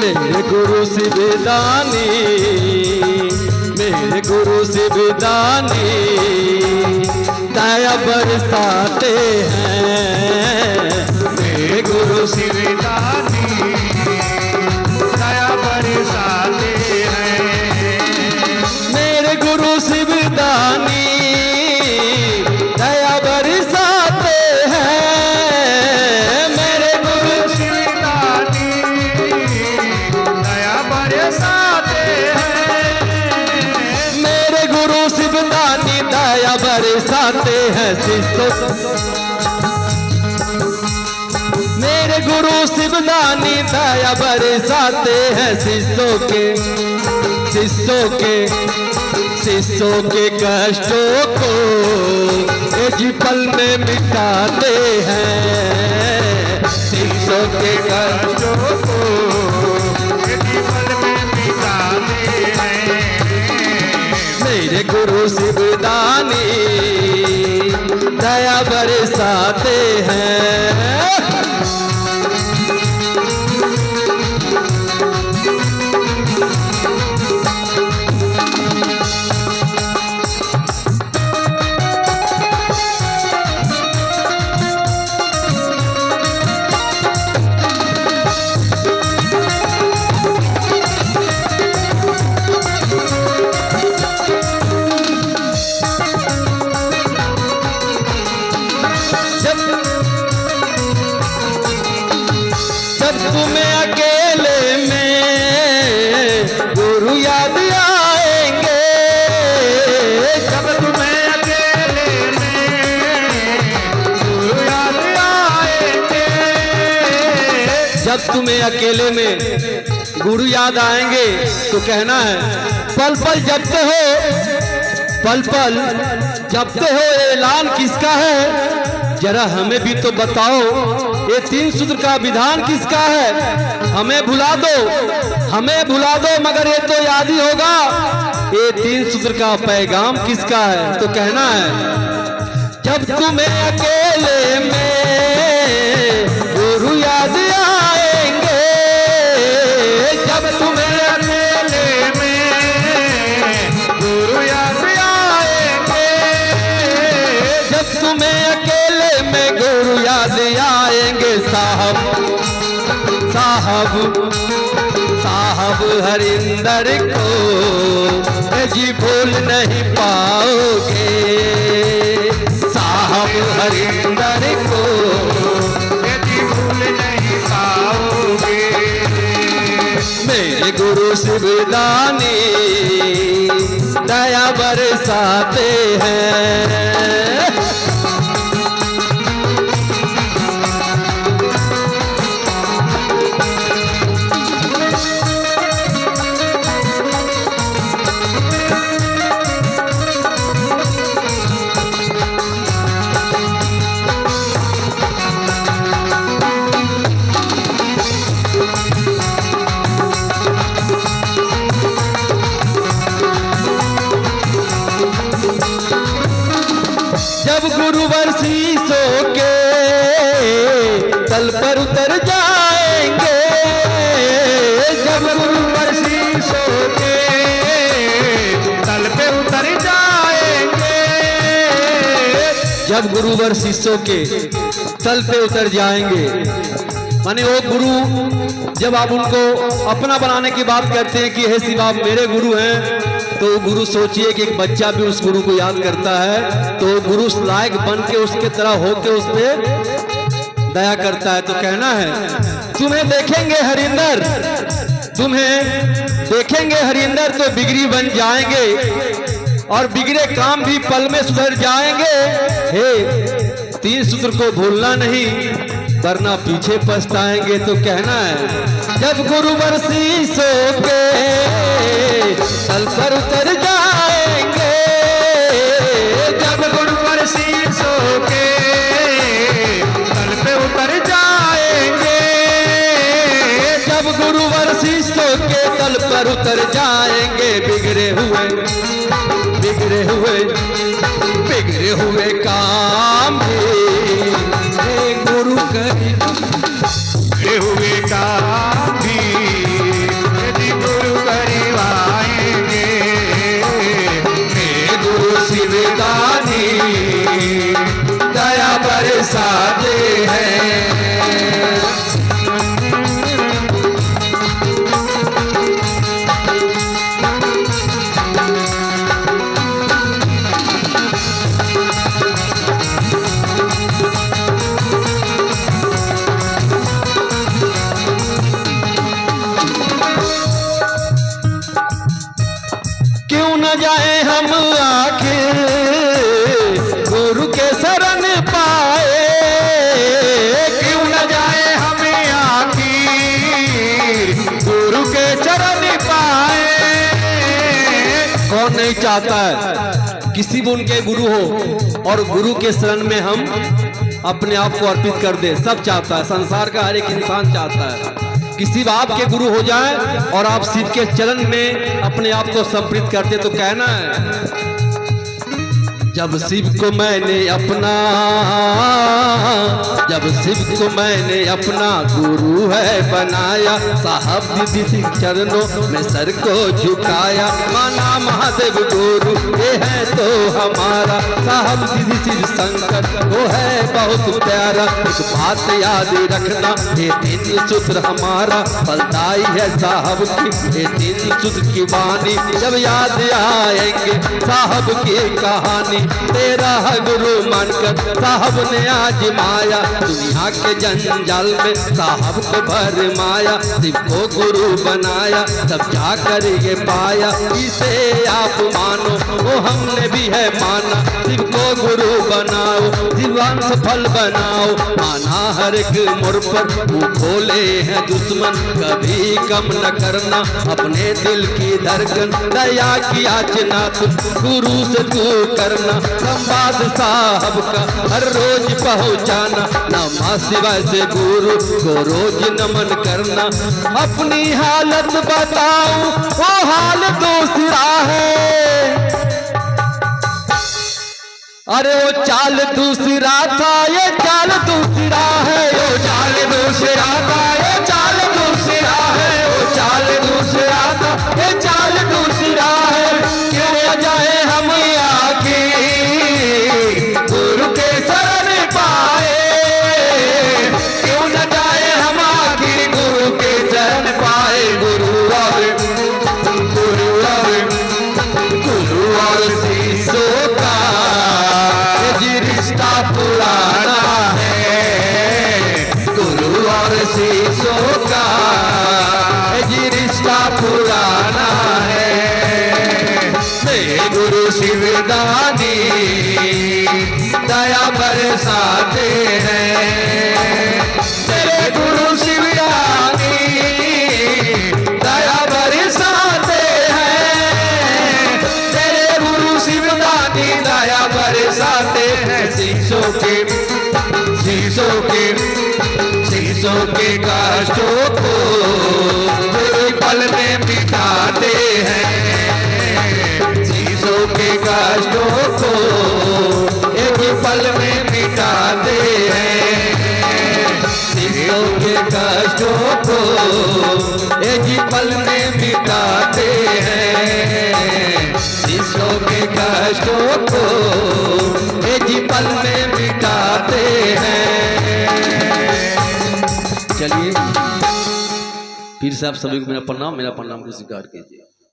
मेरे गुरु शिवदानी, मेरे गुरु शिवदानी दया बरसाते हैं। मेरे गुरु शिवदानी दया बरसाते हैं। मेरे गुरु शिवदानी दया बरसाते हैं। मेरे गुरु शिवदानी दया बरसाते हैं। मेरे गुरु शिवदानी दया बरसाते हैं शिष्यों। मेरे गुरु शिवदानी दया बरसाते हैं शिष्यों के, शिष्यों के, शिष्यों के कष्टों को एक पल में मिटाते हैं। शिष्यों के कष्टों को एक पल में मिटाते हैं। मेरे गुरु शिवदानी दया बरसाते हैं। जब तुम्हें अकेले में गुरु याद आएंगे, जब तुम्हें अकेले में गुरु याद आएंगे। जब तुम्हें अकेले में गुरु याद आएंगे तो कहना है पल पल जपते हो, पल पल जपते हो ऐलान किसका है? जरा हमें भी तो बताओ ये तीन सूत्र का विधान किसका है? हमें भुला दो, हमें भुला दो मगर ये तो याद ही होगा ये तीन सूत्र का पैगाम किसका है? तो कहना है जब तुम्हें अकेले में गुरु याद आएंगे, जब तुम्हें अकेले में गुरु याद आएंगे। जब तुम्हें अकेले में गुरु याद आएंगे साहब, साहब, साहब हरिंदर को जी भूल नहीं पाओगे। साहब हरिंदर को यदि भूल नहीं पाओगे। मेरे गुरु शिवदानी दया बरसाते हैं। जब गुरुवर शीशों के तल पर उतर जाएंगे, जब गुरुवर शीशों के तल पे उतर जाएंगे। जब गुरुवर शिष्यों के तल पे उतर जाएंगे माने वो गुरु जब आप उनको अपना बनाने की बात करते हैं कि हे शिव आप मेरे गुरु हैं, तो गुरु सोचिए कि एक बच्चा भी उस गुरु को याद करता है तो गुरु लायक बन के उसके तरह होके उस पे दया करता है। तो कहना है तुम्हें देखेंगे हरिंदर, तुम्हें देखेंगे हरिंदर तो बिगड़ी बन जाएंगे और बिगड़े काम भी पल में सुधर जाएंगे। हे तीन सूत्र को भूलना नहीं वरना पीछे पछताएंगे। तो कहना है जब गुरुवर शीशों के तल पर उतर जाएंगे, जब गुरुवर शीशों के तल पे उतर जाएंगे। जब गुरुवर शीशों के तल पर उतर जाएंगे बिगड़े हुए, बिगड़े हुए, बिगड़े हुए काम भी गुरु करें, बिगड़े हुए काम भी न जाए हम आखिर गुरु के शरण पाए, क्यों न जाए हमें आखिर गुरु के चरण पाए। कौन नहीं चाहता है किसी भी उनके गुरु हो और गुरु के शरण में हम अपने आप को अर्पित कर दे। सब चाहता है, संसार का हर एक इंसान चाहता है किसी बाप के गुरु हो जाए और आप शिव के चरण में अपने आप को समर्पित करते। तो कहना है जब शिव को मैंने अपना, जब शिव को मैंने अपना गुरु है बनाया, साहब दीदी चरणों में सर को झुकाया, माना महादेव गुरु ये है तो हमारा, साहब दीदी शिव शंकर वो है बहुत प्यारा। एक बात याद रखना ये तीन सूत्र हमारा फलदाई है साहब की, ये तीन सूत्र की वाणी जब याद आएंगे साहब की कहानी। तेरा है गुरु मानकर साहब ने आजमाया, दुनिया के जंजाल में साहब को भरमाया, शिव को गुरु बनाया तब जाकर ये पाया। इसे आप मानो वो हमने भी है माना, शिव को गुरु बनाओ जीवन सफल बनाओ। माना हर एक मोड़ पर मुँह खोले हैं दुश्मन, कभी कम न करना अपने दिल की धड़कन, दया की याचना तुम गुरु से तू करना, संवाद साहब का हर रोज पहुंचाना, नमः शिवाय से गुरु को रोज नमन करना। अपनी हालत बताऊं वो हाल दूसरा है, अरे वो चाल दूसरा था ये चाल दूसरा है, वो चाल दूसरा था ये चाल दूसरा है, वो चाल दूसरा था ये चाल दूसरा है। क्यों न जाए हम आखिर गुरु के शरण पाए, क्यों न जाए हम आखिर गुरु के शरण पाए। गुरु और शिष्यों का ये रिश्ता पुराना है, गुरु और शिष्यों का ये रिश्ता पुराना है। मेरे गुरु शिवदानी दया बरसाते हैं, तेरे गुरु शिवदानी दया बरसाते हैं, तेरे गुरु शिवदानी दया बरसाते हैं। शिष्यों के कष्टों को एक पल में मिटाते हैं, शिष्यों के कष्टों को एक पल में मिटाते हैं, शिष्यों के कष्टों को एक पल में मिटाते हैं, शिष्यों के कष्टों को एक पल में मिटाते हैं। चलिए फिर से आप सभी को मेरा प्रणाम को स्वीकार कीजिए।